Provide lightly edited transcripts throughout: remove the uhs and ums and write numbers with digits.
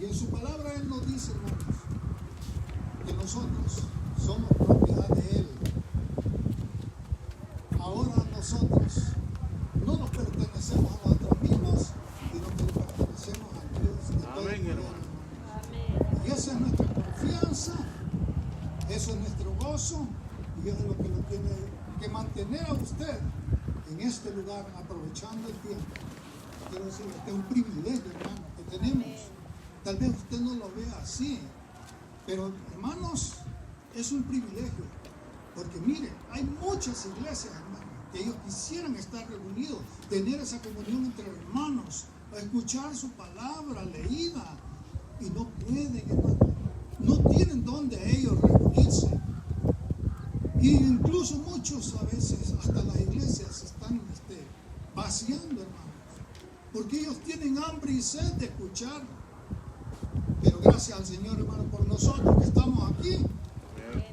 Y en su palabra Él nos dice, hermanos, que nosotros somos propiedad de Él. Ahora nosotros no nos pertenecemos a nosotros mismos, sino que pertenecemos a Dios de todo el poder, hermano. Y esa es nuestra confianza, eso es nuestro gozo, y eso es lo que lo tiene que mantener a usted en este lugar, aprovechando el tiempo. Quiero decir, este es un privilegio, hermano, que tenemos. Tal vez usted no lo vea así, pero hermanos, es un privilegio. Porque mire, hay muchas iglesias, hermanos, que ellos quisieran estar reunidos, tener esa comunión entre hermanos, escuchar su palabra leída, y no pueden, hermanos. No tienen dónde ellos reunirse. Y incluso muchos a veces, hasta las iglesias se están vaciando, hermanos, porque ellos tienen hambre y sed de escuchar. Pero gracias al Señor, hermano, por nosotros que estamos aquí.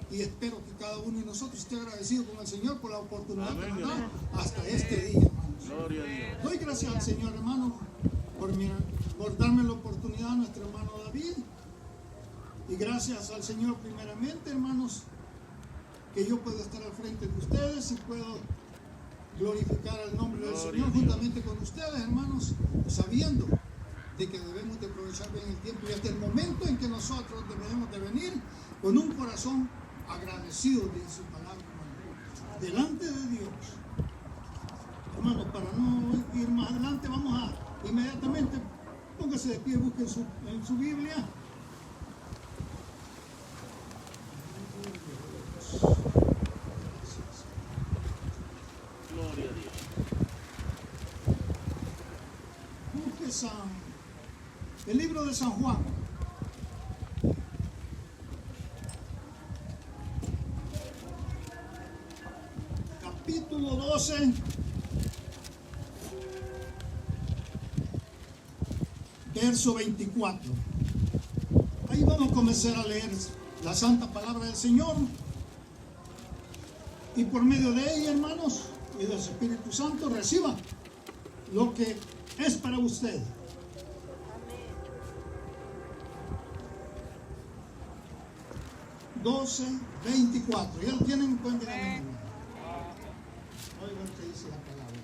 Y espero que cada uno de nosotros esté agradecido con el Señor por la oportunidad que nos da hasta este día, hermanos. Doy gracias al Señor, hermano, por darme la oportunidad a nuestro hermano David. Y gracias al Señor primeramente, hermanos, que yo puedo estar al frente de ustedes y puedo glorificar el nombre del Señor juntamente con ustedes, hermanos, sabiendo de que debemos de aprovechar bien el tiempo y hasta el momento en que nosotros debemos de venir con un corazón agradecido de su palabra, hermano, delante de Dios. Hermanos, para no ir más adelante, vamos a inmediatamente, póngase de pie, busquen en su Biblia. Gloria a Dios. Busque el libro de San Juan. Capítulo 12. Verso 24. Ahí vamos a comenzar a leer la santa palabra del Señor. Y por medio de ella, hermanos, y del Espíritu Santo, reciba lo que es para usted. 12:24. Ya lo tienen, pueden decir amén. Oigan lo que dice la palabra.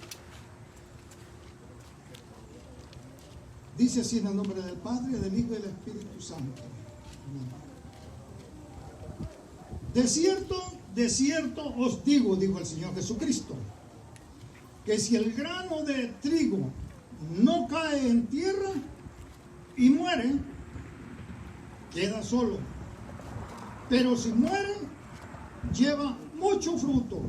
Dice así en el nombre del Padre, del Hijo y del Espíritu Santo. De cierto os digo, dijo el Señor Jesucristo, que si el grano de trigo no cae en tierra y muere, queda solo. Pero si muere, lleva mucho fruto.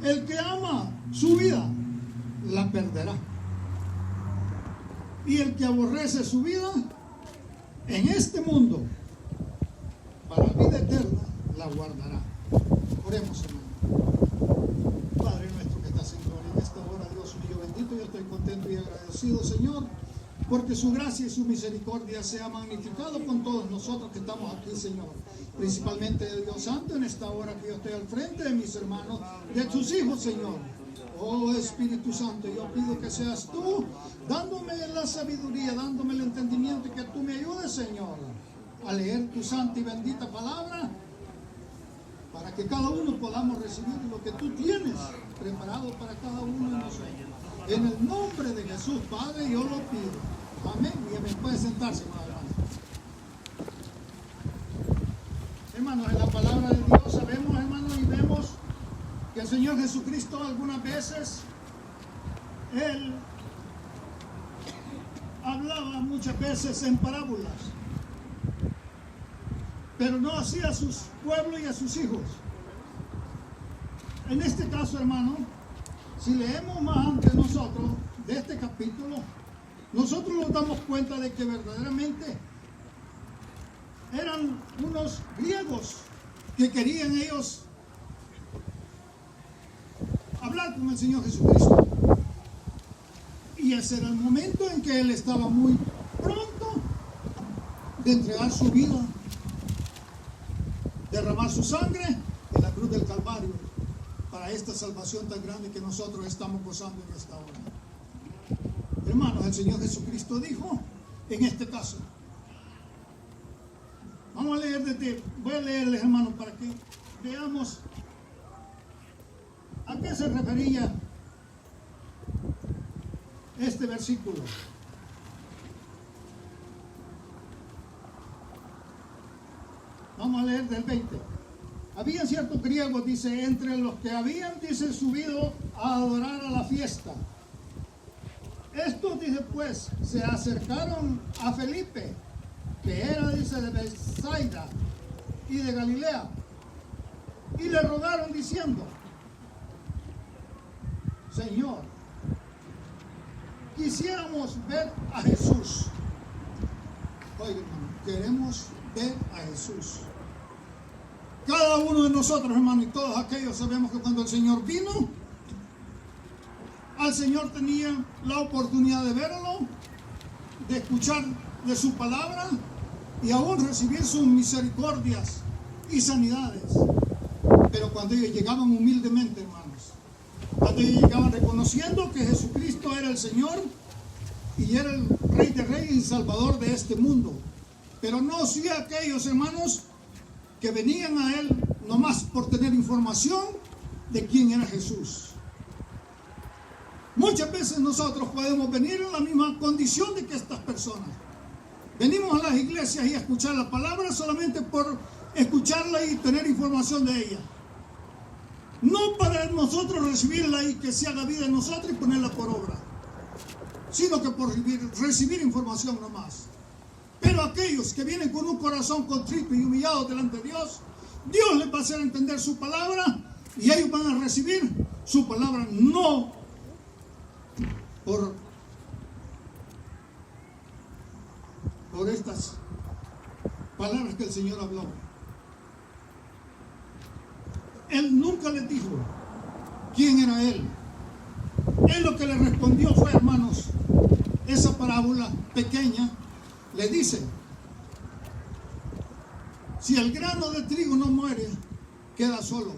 El que ama su vida, la perderá. Y el que aborrece su vida, en este mundo, para vida eterna, la guardará. Oremos, hermano. Padre nuestro que estás en gloria, en esta hora, Dios mío bendito, yo estoy contento y agradecido, Señor, porque su gracia y su misericordia se ha magnificado con todos nosotros que estamos aquí, Señor. Principalmente de Dios Santo, en esta hora que yo estoy al frente de mis hermanos, de tus hijos, Señor. Oh Espíritu Santo, yo pido que seas tú dándome la sabiduría, dándome el entendimiento y que tú me ayudes, Señor, a leer tu santa y bendita palabra, para que cada uno podamos recibir lo que tú tienes preparado para cada uno de nosotros. En el nombre de Jesús, Padre, yo lo pido. Amén. Y me puede sentarse, hermano. Hermanos, en la palabra de Dios sabemos, hermanos, y vemos que el Señor Jesucristo algunas veces, Él hablaba muchas veces en parábolas, pero no hacía a sus pueblos y a sus hijos. En este caso, hermano, si leemos más antes nosotros de este capítulo, nosotros nos damos cuenta de que verdaderamente eran unos griegos que querían ellos hablar con el Señor Jesucristo. Y ese era el momento en que Él estaba muy pronto de entregar su vida, derramar su sangre en la cruz del Calvario para esta salvación tan grande que nosotros estamos gozando en esta hora. Hermanos, el Señor Jesucristo dijo en este caso. Vamos a leer voy a leerles, hermanos, para que veamos a qué se refería este versículo. Vamos a leer del 20. Había ciertos griegos, dice, entre los que habían, dice, subido a adorar a la fiesta. Estos, dice, pues, se acercaron a Felipe, que era, dice, de Bethsaida y de Galilea, y le rogaron diciendo: Señor, quisiéramos ver a Jesús. Oigan, queremos ver a Jesús. Cada uno de nosotros, hermano, y todos aquellos sabemos que cuando el Señor vino, al Señor tenía la oportunidad de verlo, de escuchar de su palabra y aún recibir sus misericordias y sanidades. Pero cuando ellos llegaban humildemente, hermanos, cuando ellos llegaban reconociendo que Jesucristo era el Señor y era el Rey de Reyes y Salvador de este mundo. Pero no sí aquellos, hermanos, que venían a Él nomás por tener información de quién era Jesús. Muchas veces nosotros podemos venir en la misma condición de que estas personas. Venimos a las iglesias y a escuchar la palabra solamente por escucharla y tener información de ella. No para nosotros recibirla y que se haga vida en nosotros y ponerla por obra, sino que por recibir información nomás. Pero aquellos que vienen con un corazón contrito y humillado delante de Dios, Dios les va a hacer entender su palabra y ellos van a recibir su palabra no por estas palabras que el Señor habló. Él nunca les dijo quién era Él. Él lo que le respondió fue, hermanos, esa parábola pequeña le dice: si el grano de trigo no muere, queda solo.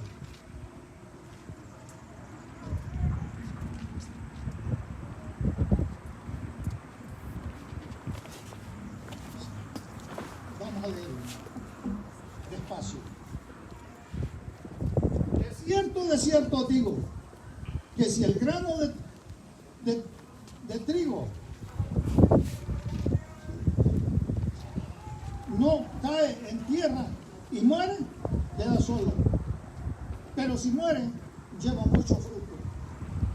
Vamos a leer despacio. De cierto digo, que si el grano de trigo no cae en tierra y muere, queda solo. Pero si muere, lleva mucho fruto.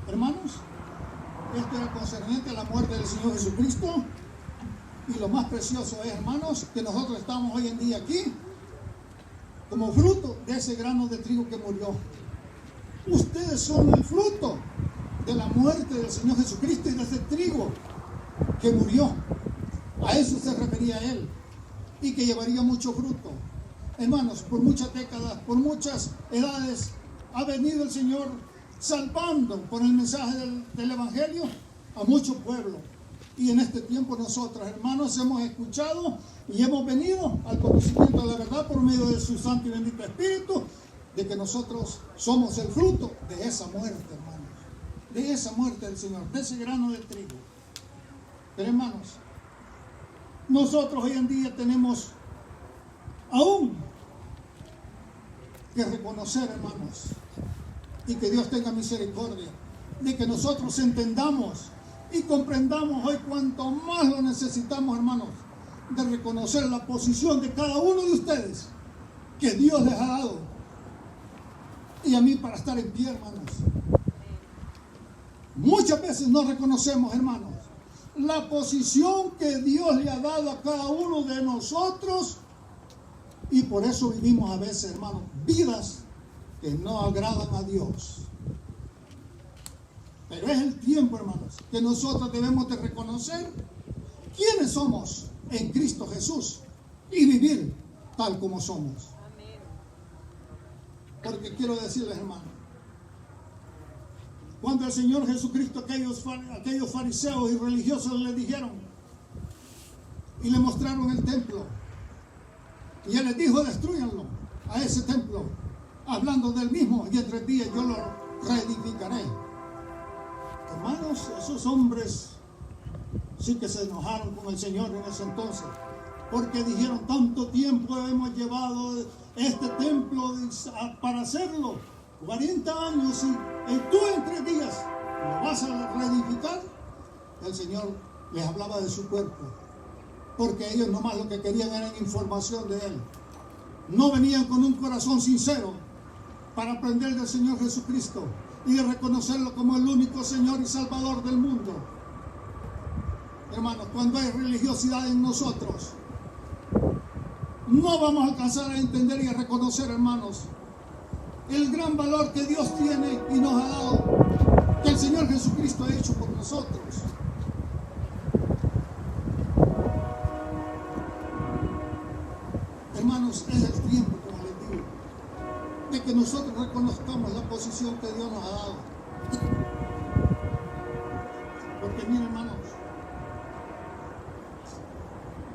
Hermanos, esto era concerniente a la muerte del Señor Jesucristo. Y lo más precioso es, hermanos, que nosotros estamos hoy en día aquí como fruto de ese grano de trigo que murió. Ustedes son el fruto de la muerte del Señor Jesucristo y de ese trigo que murió. A eso se refería Él. Y que llevaría mucho fruto. Hermanos, por muchas décadas, por muchas edades, ha venido el Señor salvando por el mensaje del Evangelio a mucho pueblo. Y en este tiempo nosotros, hermanos, hemos escuchado y hemos venido al conocimiento de la verdad por medio de su Santo y bendito Espíritu, de que nosotros somos el fruto de esa muerte, hermanos. De esa muerte del Señor, de ese grano de trigo. Pero, hermanos, nosotros hoy en día tenemos aún que reconocer, hermanos, y que Dios tenga misericordia, de que nosotros entendamos y comprendamos hoy cuanto más lo necesitamos, hermanos, de reconocer la posición de cada uno de ustedes que Dios les ha dado, y a mí para estar en pie, hermanos. Muchas veces no reconocemos, hermanos, la posición que Dios le ha dado a cada uno de nosotros, y por eso vivimos a veces, hermanos, vidas que no agradan a Dios. Pero es el tiempo, hermanos, que nosotros debemos de reconocer quiénes somos en Cristo Jesús y vivir tal como somos. Porque quiero decirles, hermanos, cuando el Señor Jesucristo, aquellos fariseos y religiosos le dijeron y le mostraron el templo, y Él les dijo: destrúyanlo a ese templo, hablando del mismo, y en 3 días yo lo reedificaré. Hermanos, esos hombres Sí que se enojaron con el Señor en ese entonces, porque dijeron, tanto tiempo hemos llevado este templo para hacerlo, 40 años, y tú en 3 días lo vas a reedificar. El Señor les hablaba de su cuerpo, porque ellos nomás lo que querían era información de Él. No venían con un corazón sincero para aprender del Señor Jesucristo y de reconocerlo como el único Señor y Salvador del mundo. Hermanos, cuando hay religiosidad en nosotros, no vamos a alcanzar a entender y a reconocer, hermanos, el gran valor que Dios tiene y nos ha dado, que el Señor Jesucristo ha hecho por nosotros. Hermanos, es el tiempo, como les digo, de que nosotros reconozcamos la posición que Dios nos ha dado. Porque miren, hermanos,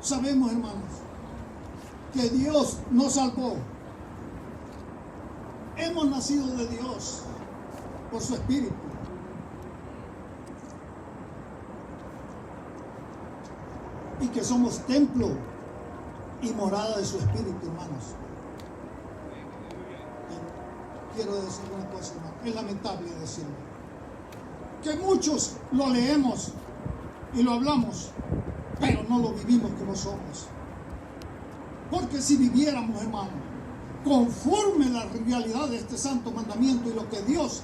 sabemos, hermanos, que Dios nos salvó. Hemos nacido de Dios por su Espíritu. Y que somos templo y morada de su Espíritu, hermanos. Quiero decir una cosa, hermano. Es lamentable decirlo, que muchos lo leemos y lo hablamos, pero no lo vivimos como somos. Porque si viviéramos, hermano, conforme la realidad de este santo mandamiento y lo que Dios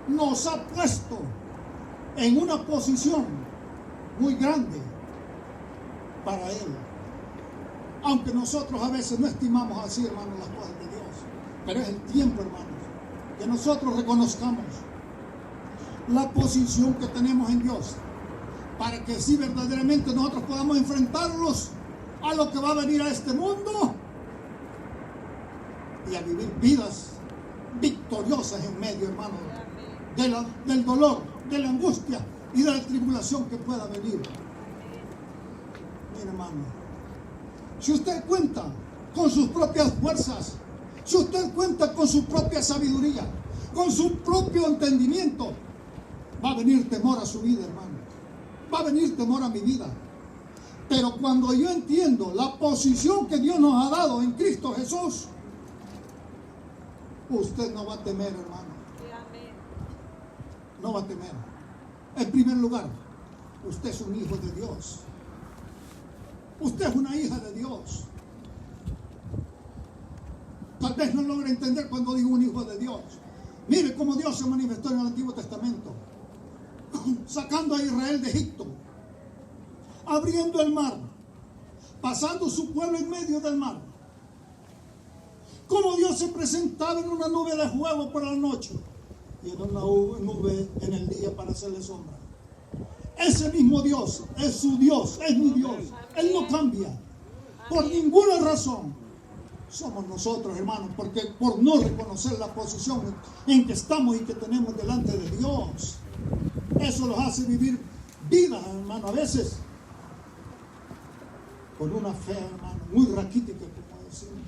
nos ha puesto en una posición muy grande para Él, aunque nosotros a veces no estimamos así, hermanos, las cosas de Dios, pero es el tiempo, hermanos, que nosotros reconozcamos la posición que tenemos en Dios, para que sí verdaderamente nosotros podamos enfrentarlos a lo que va a venir a este mundo y a vivir vidas victoriosas en medio, hermano, del dolor, de la angustia y de la tribulación que pueda venir. Mira, hermano, si usted cuenta con sus propias fuerzas, si usted cuenta con su propia sabiduría, con su propio entendimiento, va a venir temor a su vida, hermano. Va a venir temor a mi vida. Pero cuando yo entiendo la posición que Dios nos ha dado en Cristo Jesús, usted no va a temer, hermano. No va a temer. En primer lugar, usted es un hijo de Dios. Usted es una hija de Dios. Tal vez no logre entender cuando digo un hijo de Dios. Mire cómo Dios se manifestó en el Antiguo Testamento, sacando a Israel de Egipto, abriendo el mar, pasando su pueblo en medio del mar. Cómo Dios se presentaba en una nube de fuego por la noche y en una nube en el día para hacerle sombra. Ese mismo Dios es su Dios, es mi Dios. Él no cambia por ninguna razón. Somos nosotros, hermanos, porque por no reconocer la posición en que estamos y que tenemos delante de Dios, eso los hace vivir vidas, hermano, a veces con una fe, hermano, muy raquítica, como decimos.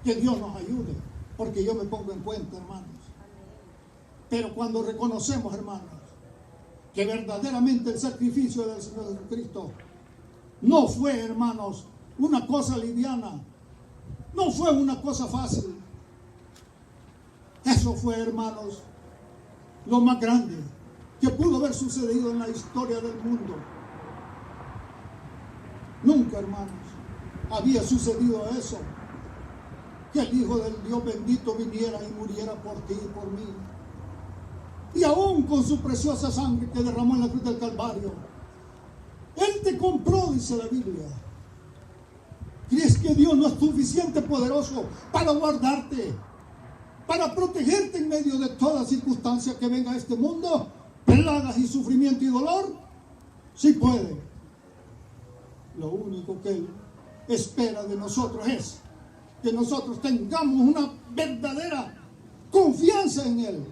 Que Dios nos ayude, porque yo me pongo en cuenta, hermanos. Pero cuando reconocemos, hermanos, que verdaderamente el sacrificio del Señor Jesucristo no fue, hermanos, una cosa liviana, no fue una cosa fácil. Eso fue, hermanos, lo más grande que pudo haber sucedido en la historia del mundo. Nunca, hermanos, había sucedido eso, que el Hijo del Dios bendito viniera y muriera por ti y por mí. Y aún con su preciosa sangre que derramó en la cruz del Calvario, Él te compró, dice la Biblia. ¿Crees que Dios no es suficiente poderoso para guardarte, para protegerte en medio de toda circunstancia que venga a este mundo, plagas y sufrimiento y dolor? Sí puede. Lo único que Él espera de nosotros es que nosotros tengamos una verdadera confianza en Él,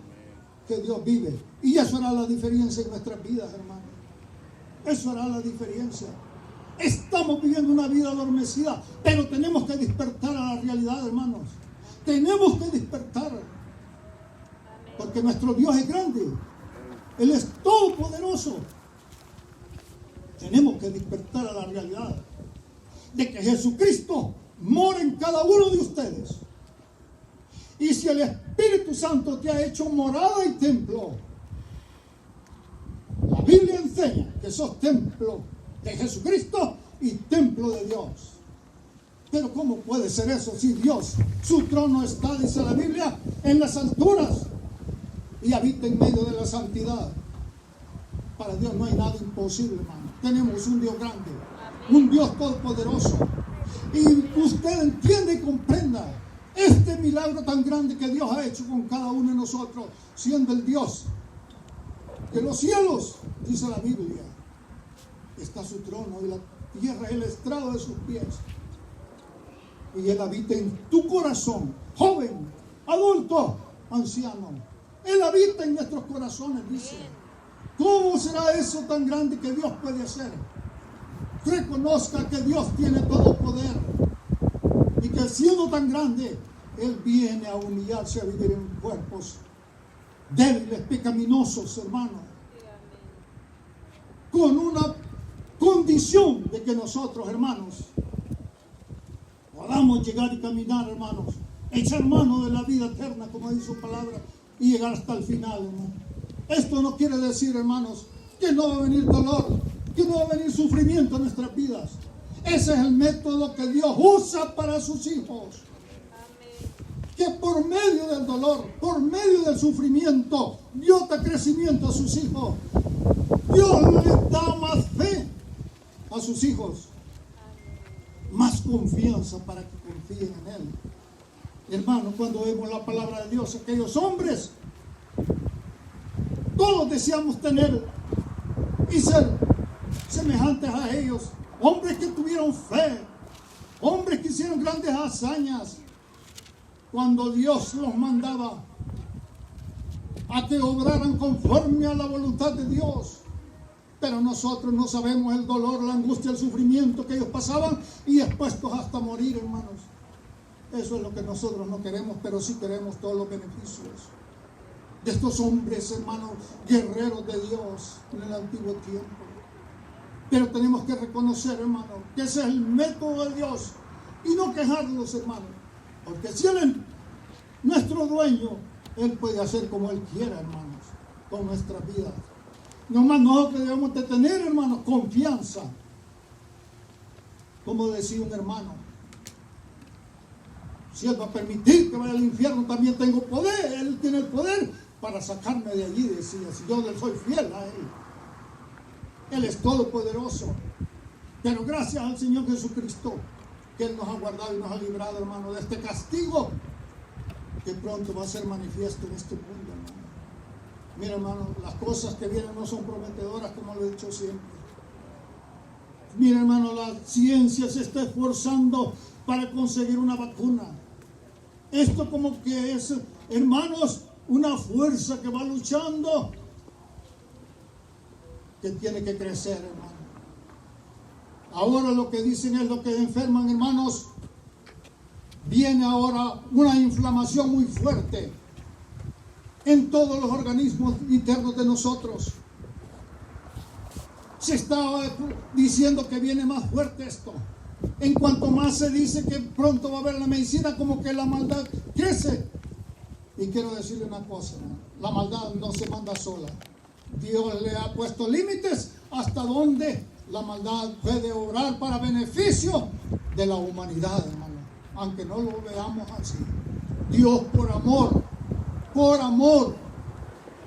que Dios vive. Y eso hará la diferencia en nuestras vidas, hermanos. Eso hará la diferencia. Estamos viviendo una vida adormecida, pero tenemos que despertar a la realidad, hermanos. Tenemos que despertar. Porque nuestro Dios es grande. Él es todopoderoso. Tenemos que despertar a la realidad de que Jesucristo mora en cada uno de ustedes. Y si el Espíritu Santo te ha hecho morada y templo, la Biblia enseña que sos templo de Jesucristo y templo de Dios. Pero ¿cómo puede ser eso si Dios, su trono está, dice la Biblia, en las alturas y habita en medio de la santidad? Para Dios no hay nada imposible, hermano. Tenemos un Dios grande, un Dios todopoderoso. Y usted entiende y comprenda este milagro tan grande que Dios ha hecho con cada uno de nosotros, siendo el Dios de los cielos, dice la Biblia, está su trono y la tierra es el estrado de sus pies. Y Él habita en tu corazón, joven, adulto, anciano. Él habita en nuestros corazones, dice. ¿Cómo será eso tan grande que Dios puede hacer? Reconozca que Dios tiene todo poder y que siendo tan grande, Él viene a humillarse, a vivir en cuerpos débiles, pecaminosos, hermanos, con una condición de que nosotros, hermanos, podamos llegar y caminar, hermanos, echar mano de la vida eterna, como dice su palabra, y llegar hasta el final, hermano. Esto no quiere decir, hermanos, que no va a venir dolor, que no va a venir sufrimiento en nuestras vidas. Ese es el método que Dios usa para sus hijos. Que por medio del dolor, por medio del sufrimiento, Dios da crecimiento a sus hijos. Dios les da más fe a sus hijos, más confianza para que confíen en Él. Hermano, cuando vemos la palabra de Dios, aquellos hombres, todos deseamos tener y ser semejantes a ellos, hombres que tuvieron fe, hombres que hicieron grandes hazañas. Cuando Dios los mandaba a que obraran conforme a la voluntad de Dios. Pero nosotros no sabemos el dolor, la angustia, el sufrimiento que ellos pasaban y expuestos hasta morir, hermanos. Eso es lo que nosotros no queremos, pero sí queremos todos los beneficios de estos hombres, hermanos, guerreros de Dios en el antiguo tiempo. Pero tenemos que reconocer, hermanos, que ese es el método de Dios y no quejarnos, hermanos. Porque si Él es nuestro dueño, Él puede hacer como Él quiera, hermanos, con nuestras vidas. Nomás nosotros debemos de tener, hermanos, confianza. Como decía un hermano, si Él va a permitir que vaya al infierno, también tengo poder. Él tiene el poder para sacarme de allí, decía, si yo le soy fiel a Él. Él es todopoderoso. Pero gracias al Señor Jesucristo, que Él nos ha guardado y nos ha librado, hermano, de este castigo que pronto va a ser manifiesto en este mundo, hermano. Mira, hermano, las cosas que vienen no son prometedoras, como lo he dicho siempre. Mira, hermano, la ciencia se está esforzando para conseguir una vacuna. Esto como que es, hermanos, una fuerza que va luchando, que tiene que crecer, hermano. Ahora lo que dicen es lo que enferman, hermanos. Viene ahora una inflamación muy fuerte en todos los organismos internos de nosotros. Se está diciendo que viene más fuerte esto. En cuanto más se dice que pronto va a haber la medicina, como que la maldad crece. Y quiero decirle una cosa, hermano. La maldad no se manda sola. Dios le ha puesto límites hasta donde la maldad puede obrar para beneficio de la humanidad, hermano. Aunque no lo veamos así. Dios por amor,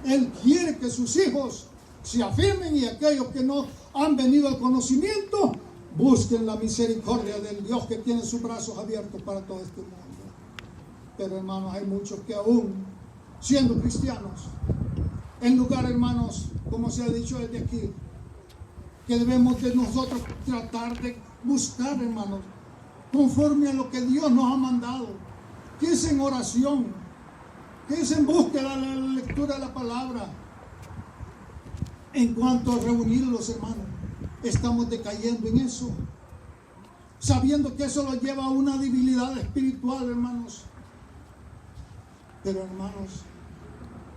Él quiere que sus hijos se afirmen y aquellos que no han venido al conocimiento busquen la misericordia del Dios que tiene sus brazos abiertos para todo este mundo. Pero hermanos, hay muchos que aún siendo cristianos, en lugar, hermanos, como se ha dicho desde aquí, que debemos de nosotros tratar de buscar, hermanos, conforme a lo que Dios nos ha mandado, que es en oración, que es en búsqueda de la lectura de la palabra. En cuanto a reunirlos, hermanos, estamos decayendo en eso, sabiendo que eso nos lleva a una debilidad espiritual, hermanos. Pero, hermanos,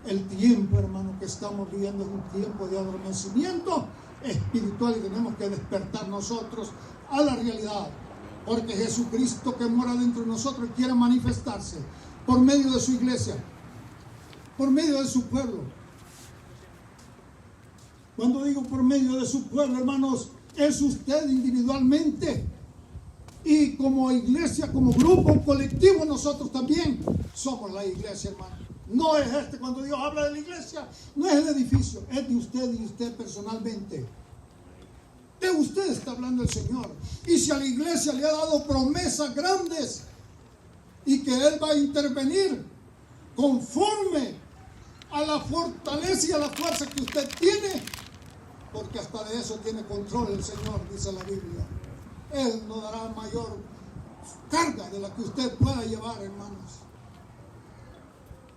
el tiempo, hermano, que estamos viviendo es un tiempo de adormecimiento espiritual y tenemos que despertar nosotros a la realidad. Porque Jesucristo que mora dentro de nosotros quiere manifestarse por medio de su iglesia, por medio de su pueblo. Cuando digo por medio de su pueblo, hermanos, es usted individualmente. Y como iglesia, como grupo, colectivo, nosotros también somos la iglesia, hermano. No es cuando Dios habla de la iglesia, no es el edificio, es de usted y usted personalmente. De usted está hablando el Señor. Y si a la iglesia le ha dado promesas grandes y que Él va a intervenir conforme a la fortaleza y a la fuerza que usted tiene, porque hasta de eso tiene control el Señor, dice la Biblia. Él no dará mayor carga de la que usted pueda llevar, hermanos.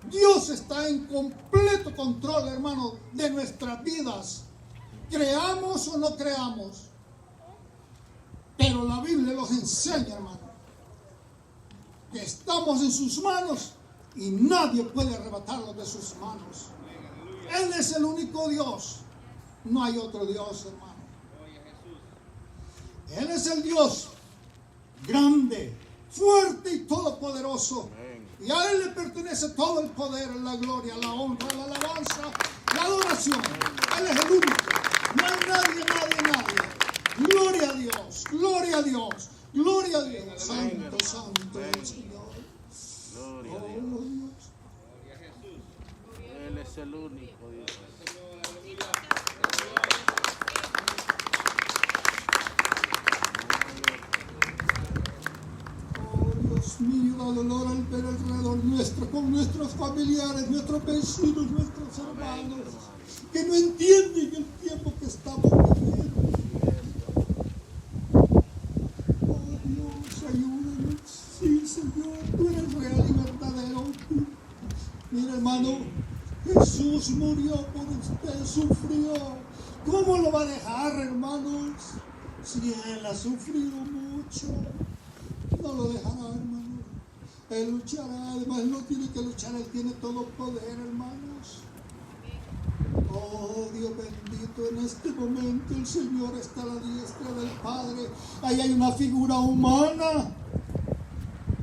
Dios está en completo control, hermanos, de nuestras vidas. Creamos o no creamos. Pero la Biblia nos enseña, hermano, que estamos en sus manos y nadie puede arrebatarlos de sus manos. Él es el único Dios. No hay otro Dios, hermano. Él es el Dios grande, fuerte y todopoderoso. Y a Él le pertenece todo el poder, la gloria, la honra, la alabanza, la adoración. Él es el único. No hay nadie. Gloria a Dios, gloria a Dios, gloria a Dios. Santo, santo es el Señor. Gloria a Dios. Gloria a Jesús. Él es el único Dios. Dios mío, da dolor al ver alrededor nuestro, con nuestros familiares, nuestros vecinos, nuestros hermanos, que no entienden el tiempo que estamos viviendo. Oh Dios, ayúdanos. Sí, Señor, tú eres real y verdadero. Mira, hermano, Jesús murió por usted, sufrió. ¿Cómo lo va a dejar, hermanos? Si Él ha sufrido mucho. No lo dejará, hermano. Él luchará. Además, Él no tiene que luchar. Él tiene todo poder, hermanos. Oh, Dios bendito. En este momento el Señor está a la diestra del Padre. Ahí hay una figura humana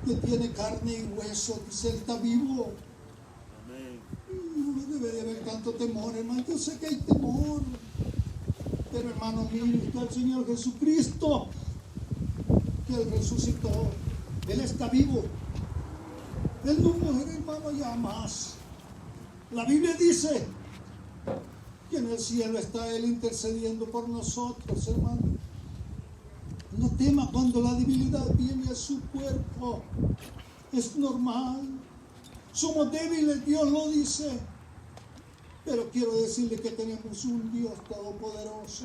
que tiene carne y hueso. Dice, Él está vivo. No debe de haber tanto temor, hermano. Yo sé que hay temor. Pero, hermano, mire usted al Señor Jesucristo, que Él resucitó. Él está vivo. Él no muere, hermano, ya más. La Biblia dice que en el cielo está Él intercediendo por nosotros, hermano. No tema cuando la debilidad viene a su cuerpo. Es normal. Somos débiles, Dios lo dice. Pero quiero decirle que tenemos un Dios todopoderoso,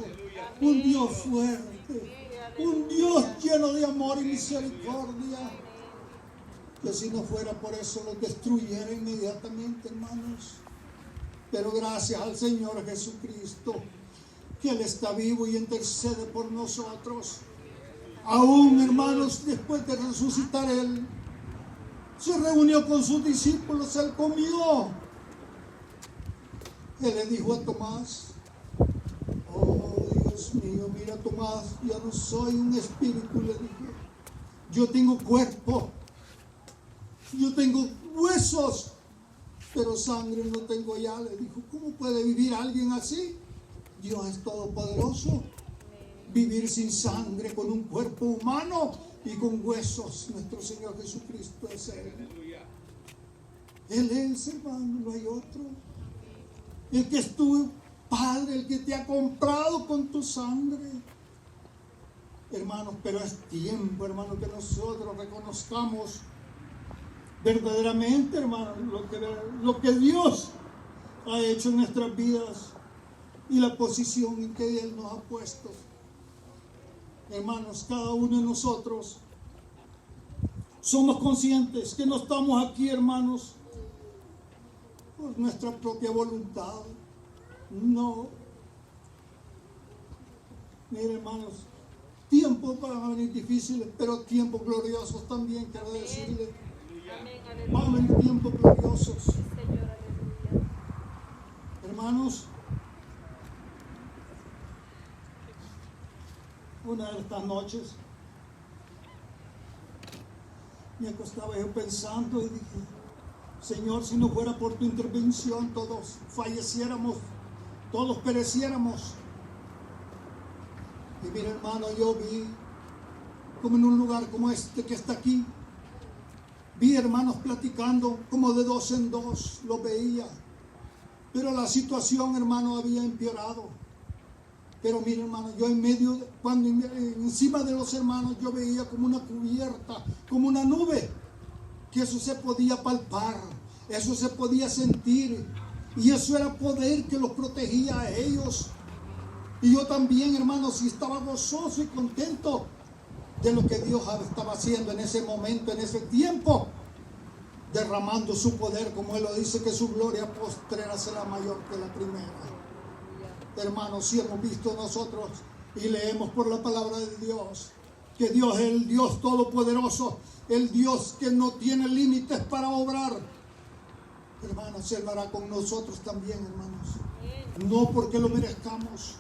un Dios fuerte, un Dios lleno de amor y misericordia, que si no fuera por eso los destruyera inmediatamente, hermanos. Pero gracias al Señor Jesucristo, que Él está vivo y intercede por nosotros. Aún, hermanos, después de resucitar Él, se reunió con sus discípulos, Él comió. Él le dijo a Tomás, oh Dios mío, mira Tomás, yo no soy un espíritu, le dije. Yo tengo cuerpo, yo tengo huesos, pero sangre no tengo ya, le dijo. ¿Cómo puede vivir alguien así? Dios es todopoderoso. Vivir sin sangre, con un cuerpo humano y con huesos. Nuestro Señor Jesucristo es Él. Él es, hermano, no hay otro. El que es tu Padre, el que te ha comprado con tu sangre. Hermanos, pero es tiempo, hermano, que nosotros reconozcamos verdaderamente, hermano, lo que Dios ha hecho en nuestras vidas y la posición en que Él nos ha puesto. Hermanos, cada uno de nosotros somos conscientes que no estamos aquí, hermanos, por nuestra propia voluntad. No. Miren, hermanos, tiempos van a venir difíciles, pero tiempos gloriosos también, quiero decirle. Van a venir tiempos gloriosos. Hermanos, estas noches me acostaba yo pensando y dije, Señor, si no fuera por tu intervención, todos falleciéramos, todos pereciéramos. Y mira, hermano, yo vi como en un lugar como este que está aquí, vi hermanos platicando como de dos en dos, lo veía, pero la situación, hermano, había empeorado. Pero mira, hermano, yo en medio, cuando encima de los hermanos yo veía como una cubierta, como una nube, que eso se podía palpar, eso se podía sentir, y eso era poder que los protegía a ellos. Y yo también, hermano, sí estaba gozoso y contento de lo que Dios estaba haciendo en ese momento, en ese tiempo, derramando su poder, como Él lo dice, que su gloria postrera será mayor que la primera. Hermanos, si hemos visto nosotros y leemos por la palabra de Dios, que Dios es el Dios todopoderoso, el Dios que no tiene límites para obrar. Hermanos, Él lo hará con nosotros también, hermanos. No porque lo merezcamos,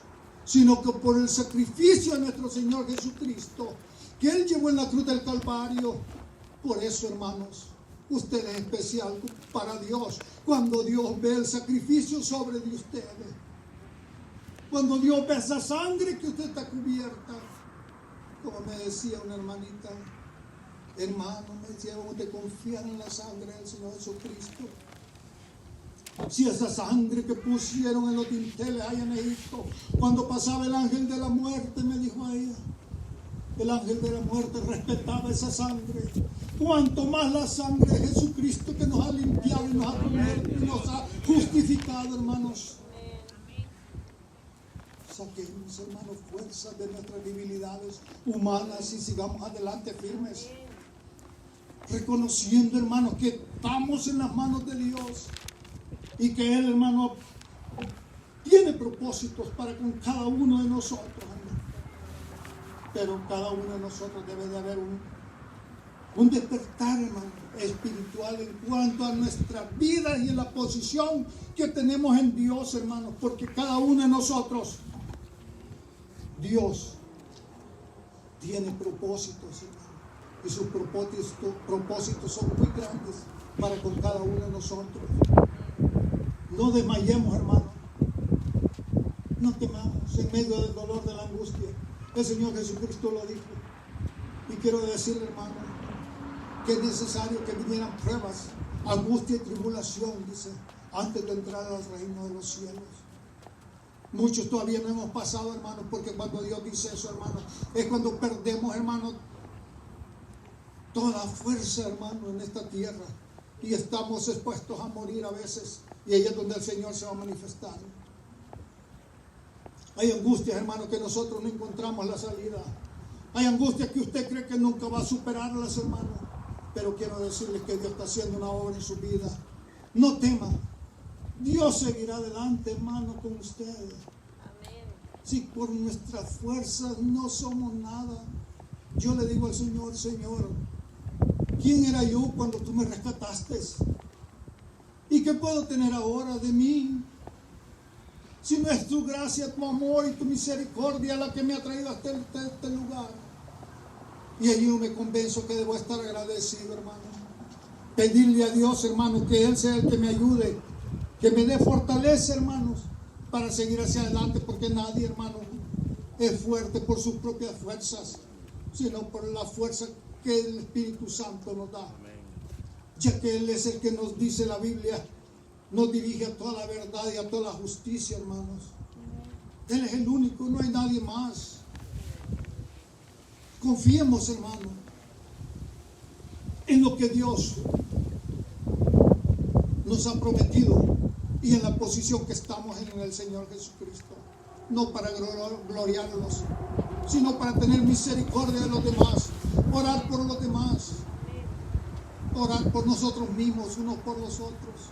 sino que por el sacrificio de nuestro Señor Jesucristo, que Él llevó en la cruz del Calvario. Por eso, hermanos, usted es especial para Dios. Cuando Dios ve el sacrificio sobre de ustedes, cuando Dios ve esa sangre que usted está cubierta, como me decía una hermanita, hermano, me decía, usted confía en la sangre del Señor Jesucristo. Si esa sangre que pusieron en los dinteles allá en Egipto, cuando pasaba el ángel de la muerte, me dijo a ella, el ángel de la muerte respetaba esa sangre. Cuanto más la sangre de Jesucristo, que nos ha limpiado y nos ha cubierto y nos ha justificado, hermanos. Saquemos, hermanos, fuerzas de nuestras debilidades humanas y sigamos adelante firmes, reconociendo, hermanos, que estamos en las manos de Dios y que Él, hermano, tiene propósitos para con cada uno de nosotros, hermano. Pero cada uno de nosotros debe de haber un despertar, hermano, espiritual en cuanto a nuestras vidas y en la posición que tenemos en Dios, hermanos, porque cada uno de nosotros, Dios tiene propósitos, hermano, y sus propósitos son muy grandes para con cada uno de nosotros. No desmayemos, hermano, no temamos en medio del dolor, de la angustia. El Señor Jesucristo lo dijo, y quiero decirle, hermano, que es necesario que vinieran pruebas, angustia y tribulación, dice, antes de entrar al reino de los cielos. Muchos todavía no hemos pasado, hermanos, porque cuando Dios dice eso, hermanos, es cuando perdemos, hermanos, toda fuerza, hermano, en esta tierra, y estamos expuestos a morir a veces, y ahí es donde el Señor se va a manifestar. Hay angustias, hermano, que nosotros no encontramos la salida. Hay angustias que usted cree que nunca va a superarlas, hermano, pero quiero decirles que Dios está haciendo una obra en su vida. No tema. Dios seguirá adelante, hermano, con ustedes. Amén. Si por nuestras fuerzas no somos nada, yo le digo al Señor, Señor, ¿quién era yo cuando tú me rescataste? ¿Y qué puedo tener ahora de mí? Si no es tu gracia, tu amor y tu misericordia la que me ha traído hasta este lugar. Y allí yo me convenzo que debo estar agradecido, hermano. Pedirle a Dios, hermano, que Él sea el que me ayude, que me dé fortaleza, hermanos, para seguir hacia adelante, porque nadie, hermano, es fuerte por sus propias fuerzas, sino por la fuerza que el Espíritu Santo nos da. Ya que Él es el que nos dice la Biblia, nos dirige a toda la verdad y a toda la justicia, hermanos. Él es el único, no hay nadie más. Confiemos, hermano, en lo que Dios nos ha prometido y en la posición que estamos en el Señor Jesucristo. No para gloriarnos, sino para tener misericordia de los demás, orar por los demás, orar por nosotros mismos, unos por los otros,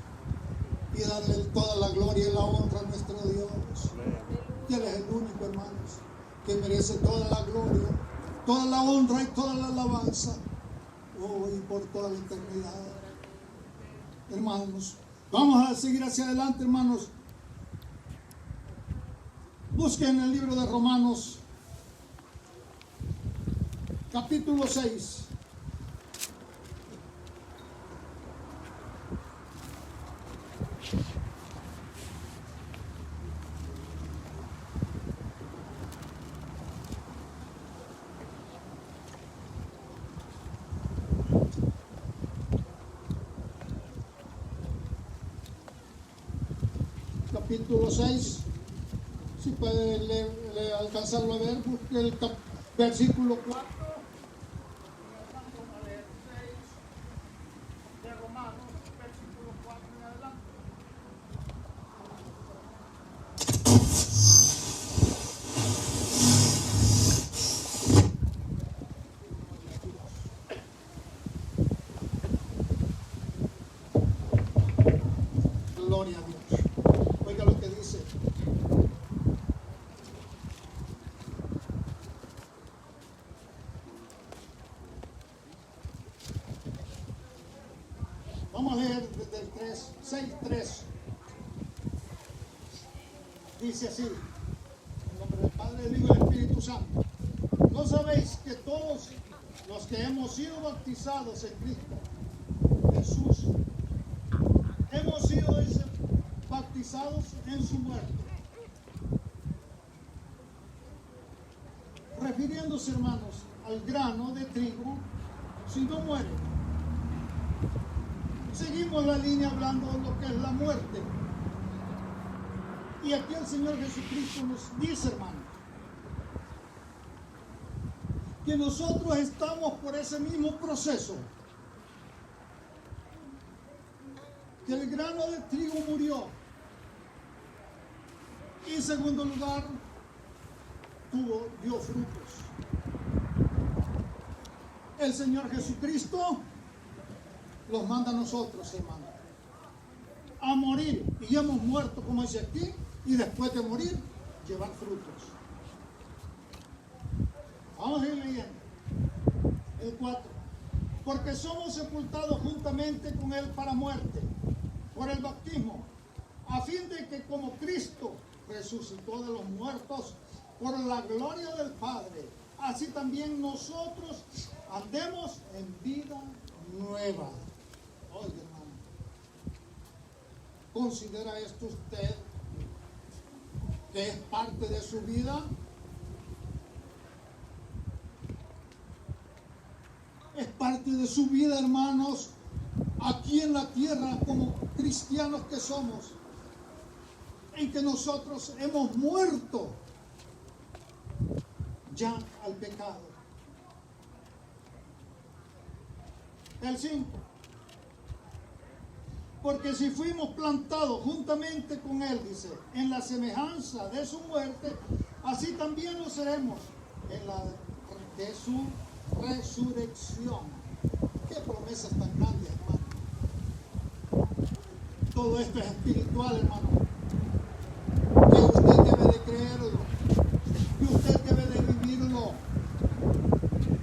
y darle toda la gloria y la honra a nuestro Dios. Y Él es el único, hermanos, que merece toda la gloria, toda la honra y toda la alabanza, hoy y por toda la eternidad. Hermanos, vamos a seguir hacia adelante, hermanos. Busquen el libro de Romanos, capítulo 6. Capítulo 6, si puede alcanzarlo a ver, busque el versículo 4, vamos a leer 6 de Romanos, versículo 4 en adelante. Gloria a Dios. Oiga lo que dice. Vamos a leer desde el 3, 6:3. Dice así, en nombre del Padre, del Hijo y del Espíritu Santo. ¿No sabéis que todos los que hemos sido bautizados en Cristo Jesús, hemos sido bautizados en su muerte? Refiriéndose, hermanos, al grano de trigo, si no muere. Seguimos la línea hablando de lo que es la muerte. Y aquí el Señor Jesucristo nos dice, hermanos, que nosotros estamos por ese mismo proceso. Que el grano de trigo murió. Y en segundo lugar, dio frutos. El Señor Jesucristo los manda a nosotros, hermanos, a morir. Y ya hemos muerto, como dice aquí, y después de morir, llevar frutos. Vamos a ir leyendo. El 4. Porque somos sepultados juntamente con Él para muerte, por el bautismo, a fin de que como Cristo resucitó de los muertos por la gloria del Padre, así también nosotros andemos en vida nueva. Oye, hermano, ¿considera esto usted que es parte de su vida? Es parte de su vida, hermanos, aquí en la tierra, como cristianos que somos, en que nosotros hemos muerto ya al pecado. El 5. Porque si fuimos plantados juntamente con Él, dice, en la semejanza de su muerte, así también lo seremos en la de su resurrección. Qué promesas tan grandes, hermano. Todo esto es espiritual, hermano. Que usted debe de creerlo, que usted debe de vivirlo,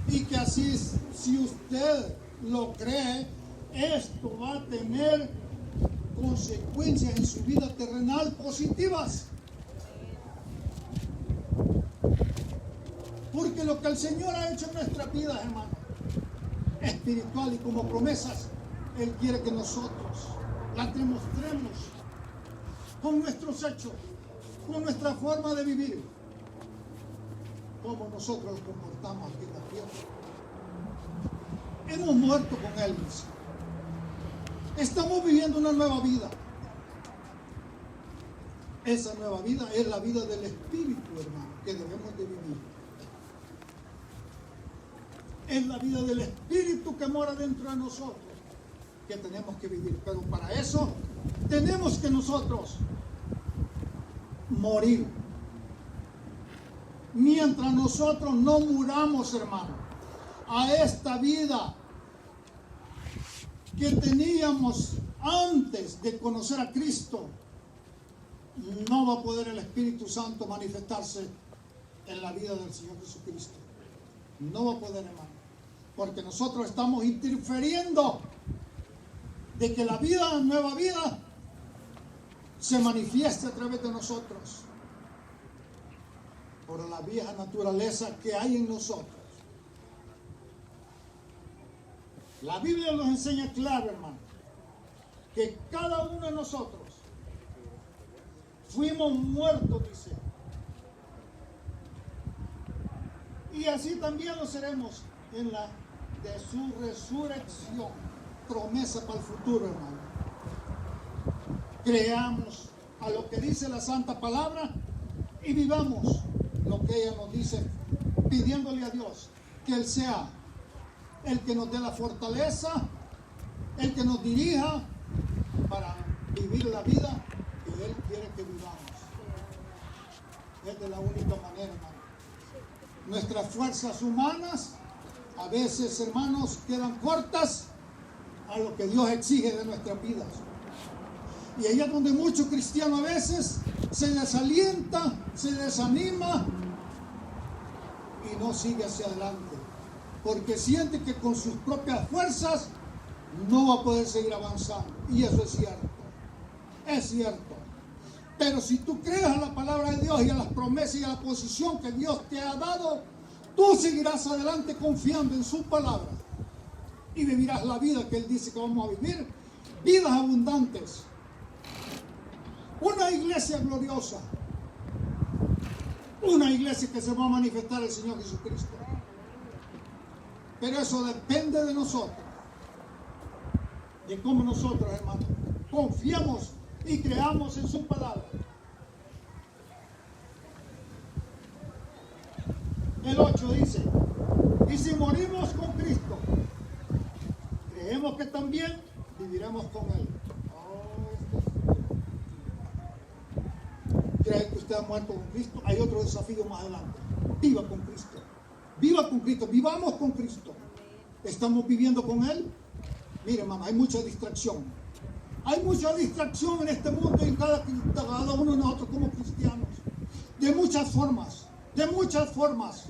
y que así, si usted lo cree, esto va a tener consecuencias en su vida terrenal positivas. Porque lo que el Señor ha hecho en nuestras vidas, hermano, espiritual y como promesas, Él quiere que nosotros las demostremos con nuestros hechos, con nuestra forma de vivir, como nosotros nos comportamos aquí en la tierra. Hemos muerto con Él, dice. Estamos viviendo una nueva vida. Esa nueva vida es la vida del Espíritu, hermano, que debemos de vivir. Es la vida del Espíritu que mora dentro de nosotros, que tenemos que vivir. Pero para eso tenemos que nosotros morir. Mientras nosotros no muramos, hermano, a esta vida que teníamos antes de conocer a Cristo, no va a poder el Espíritu Santo manifestarse en la vida del Señor Jesucristo. No va a poder, hermano, porque nosotros estamos interfiriendo de que la vida, nueva vida, se manifieste a través de nosotros por la vieja naturaleza que hay en nosotros. La Biblia nos enseña claro, hermano, que cada uno de nosotros fuimos muertos, dice. Y así también lo seremos en la de su resurrección. Promesa para el futuro, hermano. Creamos a lo que dice la Santa Palabra y vivamos lo que ella nos dice, pidiéndole a Dios que Él sea el que nos dé la fortaleza, el que nos dirija para vivir la vida que Él quiere que vivamos. Es de la única manera, hermano. Nuestras fuerzas humanas a veces, hermanos, quedan cortas a lo que Dios exige de nuestras vidas. Y ahí es donde muchos cristianos a veces se desalienta, se desanima y no sigue hacia adelante, porque siente que con sus propias fuerzas no va a poder seguir avanzando. Y eso es cierto, es cierto. Pero si tú crees a la palabra de Dios y a las promesas y a la posición que Dios te ha dado, tú seguirás adelante confiando en su palabra y vivirás la vida que Él dice que vamos a vivir, vidas abundantes. Una iglesia gloriosa, una iglesia que se va a manifestar el Señor Jesucristo. Pero eso depende de nosotros, de cómo nosotros, hermanos, confiamos y creamos en su palabra. El 8 dice: y si morimos con Cristo, creemos que también viviremos con Él. ¿Cree que usted ha muerto con Cristo? Hay otro desafío más adelante. Viva con Cristo. Viva con Cristo. Vivamos con Cristo. ¿Estamos viviendo con Él? Mire, hermano, hay mucha distracción. Hay mucha distracción en este mundo y en cada uno de nosotros como cristianos. De muchas formas. De muchas formas.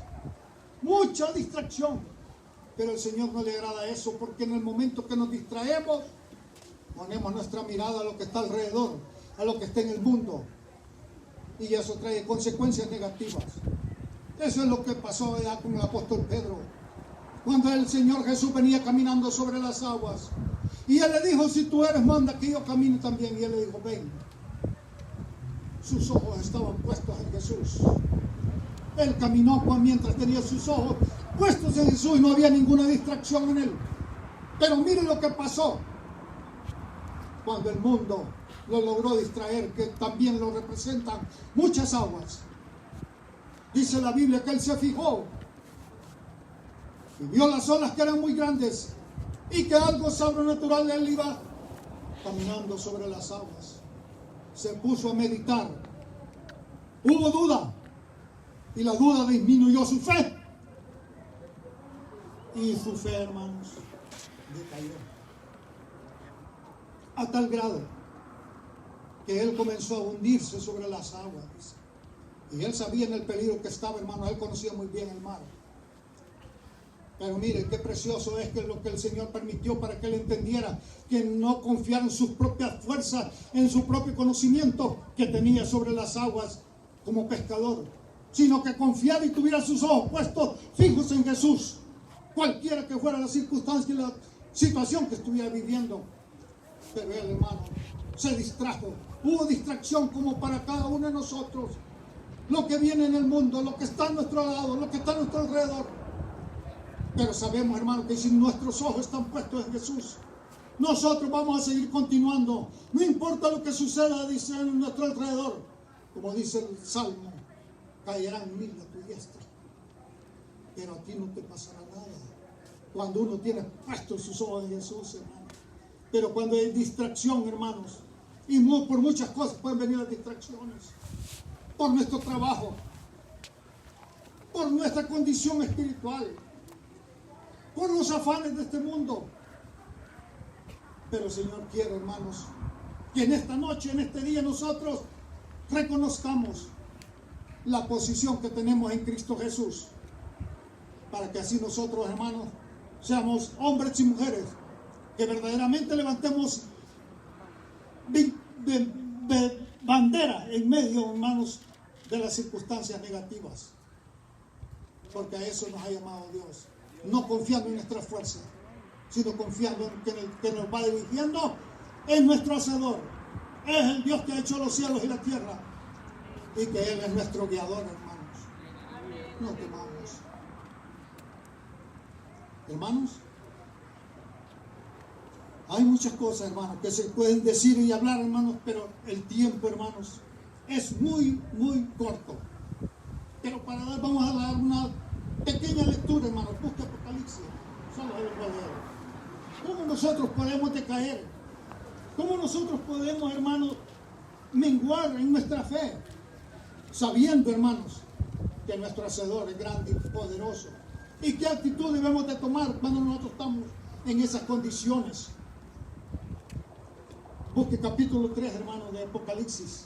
Mucha distracción. Pero al Señor no le agrada eso, porque en el momento que nos distraemos, ponemos nuestra mirada a lo que está alrededor, a lo que está en el mundo. Y eso trae consecuencias negativas. Eso es lo que pasó allá con el apóstol Pedro, cuando el Señor Jesús venía caminando sobre las aguas. Y Él le dijo: si tú eres, manda que yo camine también. Y Él le dijo: ven. Sus ojos estaban puestos en Jesús. Él caminó mientras tenía sus ojos puestos en Jesús y no había ninguna distracción en Él. Pero mire lo que pasó cuando el mundo lo logró distraer, que también lo representan muchas aguas. Dice la Biblia que Él se fijó y vio las olas que eran muy grandes y que algo sobrenatural. Él iba caminando sobre las aguas. Se puso a meditar. Hubo duda y la duda disminuyó su fe. Y su fe, hermanos, decayó a tal grado que él comenzó a hundirse sobre las aguas, dice. Y él sabía en el peligro que estaba, hermano. Él conocía muy bien el mar. Pero mire, qué precioso es que lo que el Señor permitió para que él entendiera que no confiara en sus propias fuerzas, en su propio conocimiento que tenía sobre las aguas como pescador, sino que confiara y tuviera sus ojos puestos fijos en Jesús, cualquiera que fuera la circunstancia y la situación que estuviera viviendo. Pero él, hermano, se distrajo. Hubo distracción como para cada uno de nosotros. Lo que viene en el mundo, lo que está a nuestro lado, lo que está a nuestro alrededor. Pero sabemos, hermano, que si nuestros ojos están puestos en Jesús, nosotros vamos a seguir continuando. No importa lo que suceda, dice, en nuestro alrededor. Como dice el Salmo: caerán 1000 a tu diestra, pero a ti no te pasará nada. Cuando uno tiene puestos sus ojos en Jesús, hermano. Pero cuando hay distracción, hermanos, y por muchas cosas pueden venir las distracciones, por nuestro trabajo, por nuestra condición espiritual, por los afanes de este mundo. Pero el Señor quiere, hermanos, que en esta noche, en este día, nosotros reconozcamos la posición que tenemos en Cristo Jesús, para que así nosotros, hermanos, seamos hombres y mujeres que verdaderamente levantemos bandera en medio, hermanos, de las circunstancias negativas, porque a eso nos ha llamado Dios. No confiando en nuestras fuerzas, sino confiando en que nos va dirigiendo, es nuestro Hacedor, es el Dios que ha hecho los cielos y la tierra, y que Él es nuestro guiador, hermanos. No temamos. Hermanos, hay muchas cosas, hermanos, que se pueden decir y hablar, hermanos, pero el tiempo, hermanos, es muy, muy corto. Pero vamos a dar una pequeña lectura, hermanos. Busque Apocalipsis, solo el verdadero. ¿Cómo nosotros podemos decaer? ¿Cómo nosotros podemos, hermanos, menguar en nuestra fe? Sabiendo, hermanos, que nuestro Hacedor es grande y poderoso. ¿Y qué actitud debemos de tomar cuando nosotros estamos en esas condiciones? Busque capítulo 3, hermanos, de Apocalipsis.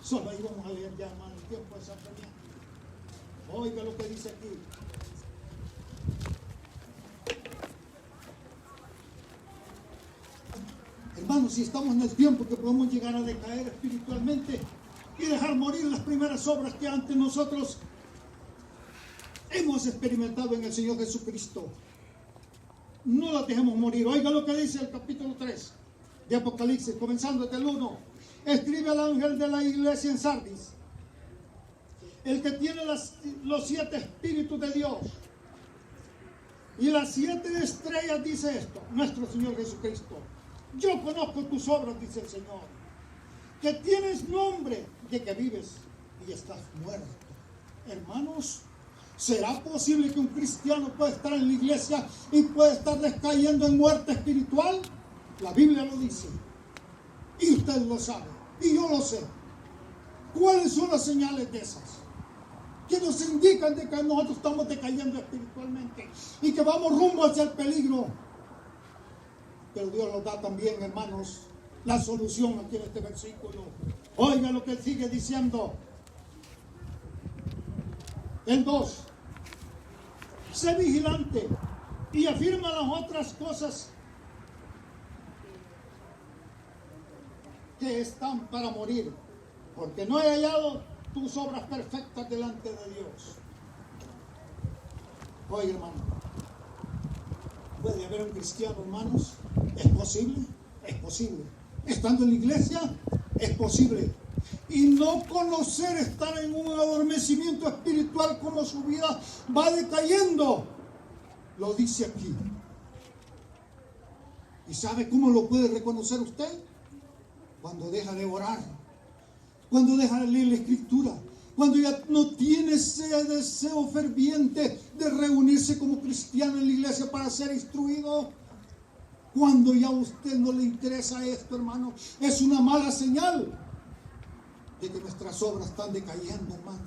Solo ahí vamos a leer ya, hermano, el tiempo es apremiante. Oiga lo que dice aquí. Hermanos, si estamos en el tiempo que podemos llegar a decaer espiritualmente y dejar morir las primeras obras que antes nosotros hemos experimentado en el Señor Jesucristo, no las dejemos morir. Oiga lo que dice el capítulo 3 de Apocalipsis, comenzando desde el 1. Escribe al ángel de la iglesia en Sardis, el que tiene los 7 espíritus de Dios y las 7 estrellas, dice esto, nuestro Señor Jesucristo. Yo conozco tus obras, dice el Señor, que tienes nombre de que vives y estás muerto. Hermanos, ¿será posible que un cristiano pueda estar en la iglesia y pueda estar descayendo en muerte espiritual? La Biblia lo dice. Y usted lo sabe. Y yo lo sé. ¿Cuáles son las señales de esas? Que nos indican de que nosotros estamos decayendo espiritualmente y que vamos rumbo hacia el peligro. Pero Dios nos da también, hermanos, la solución aquí en este versículo. Oiga lo que sigue diciendo. El 2. Sé vigilante y afirma las otras cosas que están para morir, porque no he hallado tus obras perfectas delante de Dios. Oye, hermano, ¿puede haber un cristiano, hermanos? ¿Es posible? Es posible. Estando en la iglesia, es posible. Y no conocer estar en un adormecimiento espiritual, como su vida va decayendo, lo dice aquí. ¿Y sabe cómo lo puede reconocer usted? Cuando deja de orar, cuando deja de leer la escritura, cuando ya no tiene ese deseo ferviente de reunirse como cristiano en la iglesia para ser instruido. Cuando ya a usted no le interesa esto, hermano, es una mala señal de que nuestras obras están decayendo, hermanos.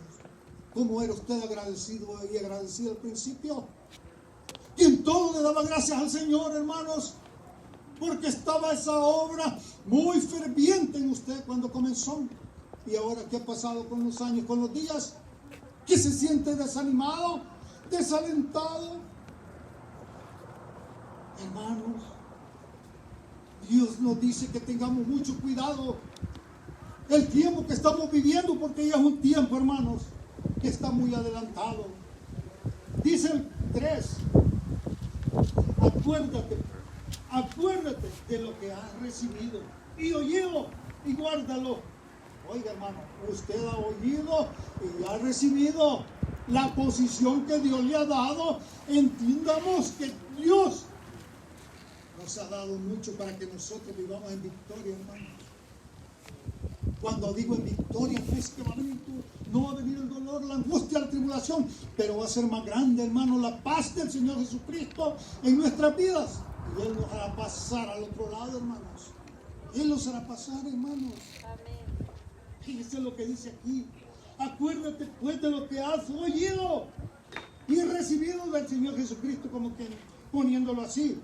¿Cómo era usted agradecido y agradecido al principio? Y en todo le daba gracias al Señor, hermanos, porque estaba esa obra muy ferviente en usted cuando comenzó. Y ahora, ¿qué ha pasado con los años, con los días? ¿Que se siente desanimado, desalentado? Hermanos, Dios nos dice que tengamos mucho cuidado el tiempo que estamos viviendo, porque ya es un tiempo, hermanos, que está muy adelantado. Dice el 3, acuérdate de lo que has recibido y oído y guárdalo. Oiga, hermano, usted ha oído y ha recibido la posición que Dios le ha dado. Entiendamos que Dios nos ha dado mucho para que nosotros vivamos en victoria, hermano. Cuando digo en victoria, no es que no va a venir el dolor, la angustia, la tribulación, pero va a ser más grande, hermano, la paz del Señor Jesucristo en nuestras vidas. Y Él nos hará pasar al otro lado, hermanos. Él nos hará pasar, hermanos. Amén. Fíjese lo que dice aquí. Acuérdate pues de lo que has oído y recibido del Señor Jesucristo, como que poniéndolo así.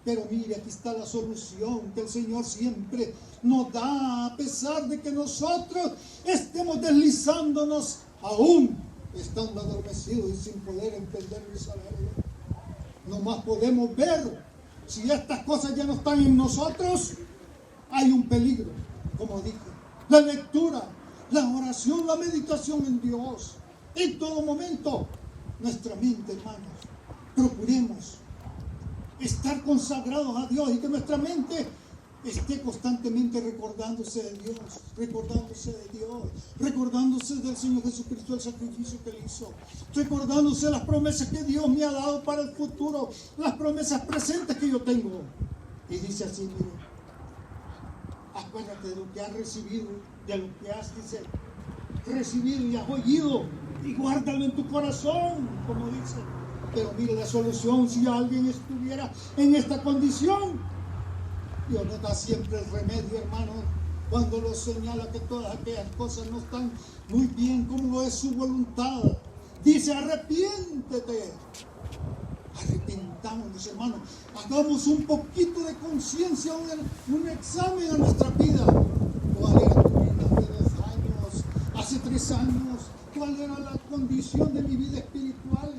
Pero mire, aquí está la solución que el Señor siempre nos da, a pesar de que nosotros estemos deslizándonos aún estando adormecidos y sin poder entender y saber. Nomás podemos ver, si estas cosas ya no están en nosotros, hay un peligro, como dije. La lectura, la oración, la meditación en Dios, en todo momento, nuestra mente, hermanos, procuremos estar consagrados a Dios y que nuestra mente esté constantemente recordándose de Dios, recordándose del Señor Jesucristo, el sacrificio que Él hizo, recordándose las promesas que Dios me ha dado para el futuro, las promesas presentes que yo tengo. Y dice así, mire, acuérdate de lo que has recibido, de lo que has recibido y has oído, y guárdalo en tu corazón, como dice. Pero mire la solución, si alguien estuviera en esta condición, Dios nos da siempre el remedio, hermano, cuando nos señala que todas aquellas cosas no están muy bien como es su voluntad. Dice, arrepiéntete. Arrepentámonos, hermano. Hagamos un poquito de conciencia, un examen a nuestra vida. ¿Cuál era tu vida hace 2 años, hace 3 años? ¿Cuál era la condición de mi vida espiritual?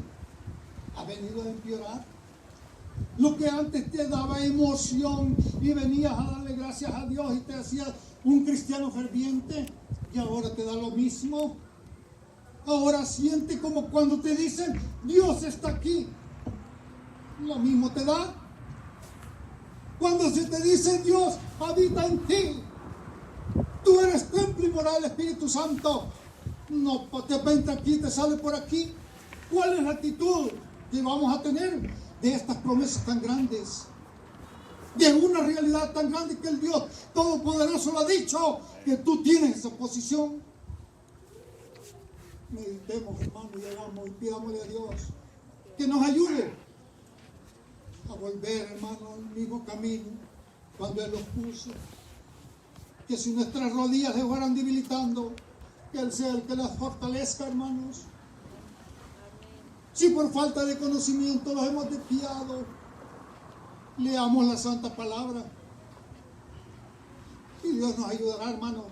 ¿Ha venido a empeorar? Lo que antes te daba emoción y venías a darle gracias a Dios y te hacías un cristiano ferviente, y ahora te da lo mismo. Ahora siente como cuando te dicen Dios está aquí, lo mismo te da. Cuando se te dice Dios habita en ti, tú eres templo y morada del Espíritu Santo, no te penta aquí, te sale por aquí. ¿Cuál es la actitud que vamos a tener de estas promesas tan grandes, de una realidad tan grande que el Dios Todopoderoso lo ha dicho, que tú tienes esa posición? Meditemos, hermano, y hagamos y pidámosle a Dios que nos ayude a volver, hermano, al mismo camino cuando Él los puso. Que si nuestras rodillas se fueran debilitando, que Él sea el que las fortalezca, hermanos. Si por falta de conocimiento los hemos desviado, leamos la santa palabra y Dios nos ayudará, hermano.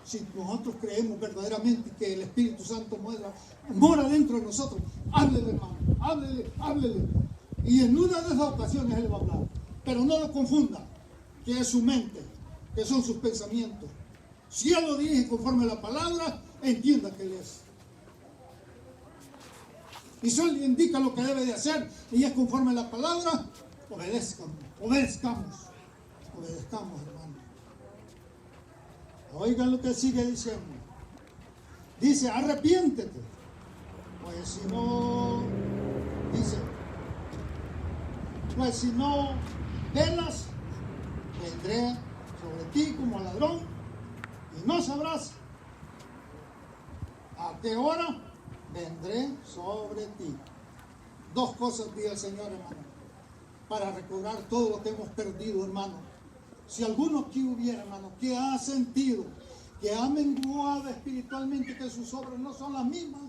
Si nosotros creemos verdaderamente que el Espíritu Santo mora dentro de nosotros, háblele, hermano, háblele. Y en una de esas ocasiones Él va a hablar. Pero no lo confunda, que es su mente, que son sus pensamientos. Si Él lo dirige conforme a la palabra, entienda que Él es. Y si Él indica lo que debe de hacer y es conforme a la palabra, obedezcamos, hermano. Oigan lo que sigue diciendo. Dice, arrepiéntete. Pues si no velas, vendré sobre ti como ladrón y no sabrás a qué hora vendré sobre ti. 2 cosas dice el Señor, hermano, para recobrar todo lo que hemos perdido, hermano. Si alguno aquí hubiera, hermano, que ha sentido, que ha menguado espiritualmente, que sus obras no son las mismas,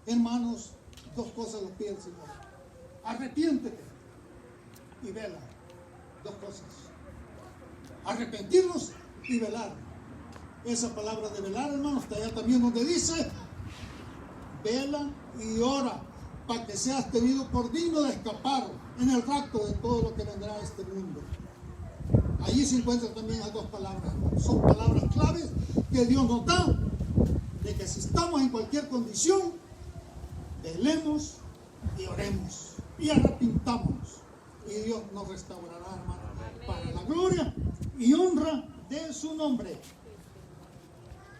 hermanos, 2 cosas los pide el Señor. Arrepiéntete y vela. 2 cosas. Arrepentirnos y velar. Esa palabra de velar, hermano, está allá también donde dice, vela y ora, para que seas tenido por digno de escapar en el rapto de todo lo que vendrá a este mundo. Allí se encuentran también las 2 palabras. Son palabras claves que Dios nos da, de que si estamos en cualquier condición, velemos y oremos y arrepintámonos. Y Dios nos restaurará, hermano, para la gloria y honra de su nombre.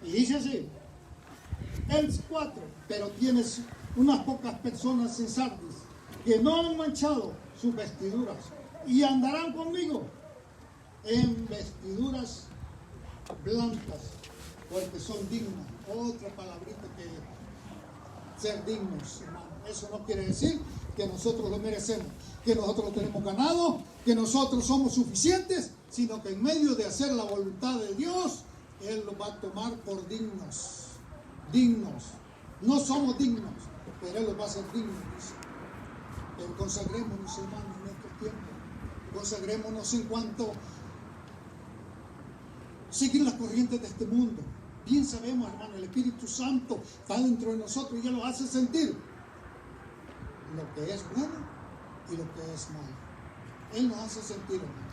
Y dice así, el 4, pero tienes unas pocas personas en Sardis que no han manchado sus vestiduras y andarán conmigo en vestiduras blancas, porque son dignas. Otra palabrita que ser dignos, hermano. Eso no quiere decir que nosotros lo merecemos, que nosotros lo tenemos ganado, que nosotros somos suficientes, sino que en medio de hacer la voluntad de Dios, Él los va a tomar por dignos. No somos dignos, pero Él los va a hacer dignos, dice. Pero consagrémonos, hermanos, en estos tiempos. Consagrémonos en cuanto seguir las corrientes de este mundo. Bien sabemos, hermano, el Espíritu Santo está dentro de nosotros y Él nos hace sentir lo que es bueno y lo que es malo. Él nos hace sentir, hermano.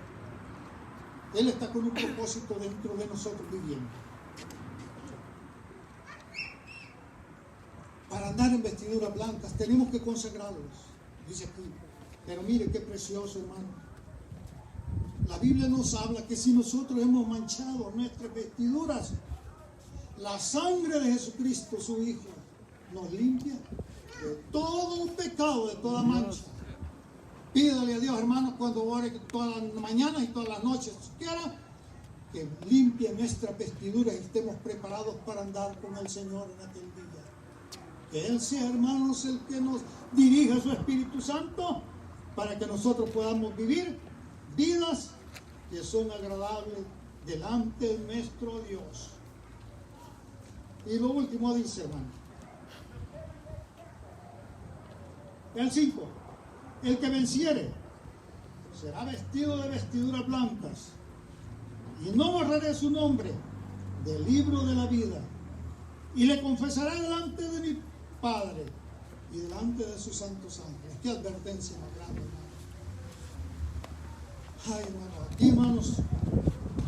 Él está con un propósito dentro de nosotros viviendo. Para andar en vestiduras blancas tenemos que consagrarlos, dice aquí. Pero mire qué precioso, hermano. La Biblia nos habla que si nosotros hemos manchado nuestras vestiduras, la sangre de Jesucristo, su Hijo, nos limpia de todo pecado, de toda mancha. Pídale a Dios, hermanos, cuando ore todas las mañanas y todas las noches, si quiera, que limpie nuestras vestiduras y estemos preparados para andar con el Señor en aquel día. Que Él sea, hermanos, el que nos dirija su Espíritu Santo para que nosotros podamos vivir vidas que son agradables delante de nuestro Dios. Y lo último dice, hermano, el 5, el que venciere será vestido de vestiduras blancas, y no borraré su nombre del libro de la vida, y le confesará delante de mi Padre y delante de sus santos ángeles. Qué advertencia más grande, hermano. Ay, hermano, aquí, hermanos,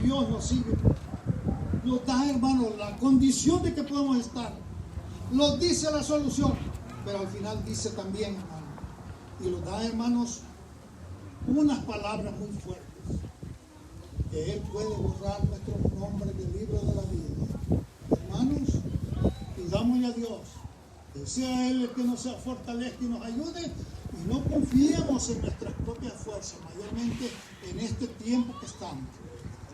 Dios nos sigue, nos da, hermano, la condición de que podemos estar, nos dice la solución, pero al final dice también, hermano, y nos da, hermanos, unas palabras muy fuertes, que Él puede borrar nuestros nombres del libro de la vida. Hermanos, pidámosle a Dios que sea Él el que nos fortalezca y nos ayude, y no confiemos en nuestras propias fuerzas, mayormente en este tiempo que estamos.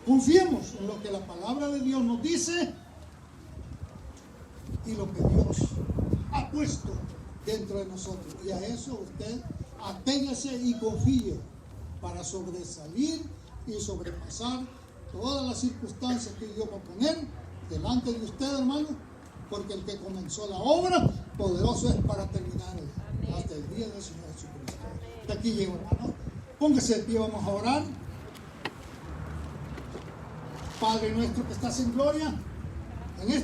Confiemos en lo que la palabra de Dios nos dice y lo que Dios ha puesto dentro de nosotros. Y a eso usted apéguese y confíe para sobresalir y sobrepasar todas las circunstancias que Dios va a poner delante de usted, hermano, porque el que comenzó la obra poderoso es para terminar hasta el día del Señor Jesucristo. Hasta aquí llego, hermano. Póngase de pie, vamos a orar. Padre nuestro que estás en gloria, en este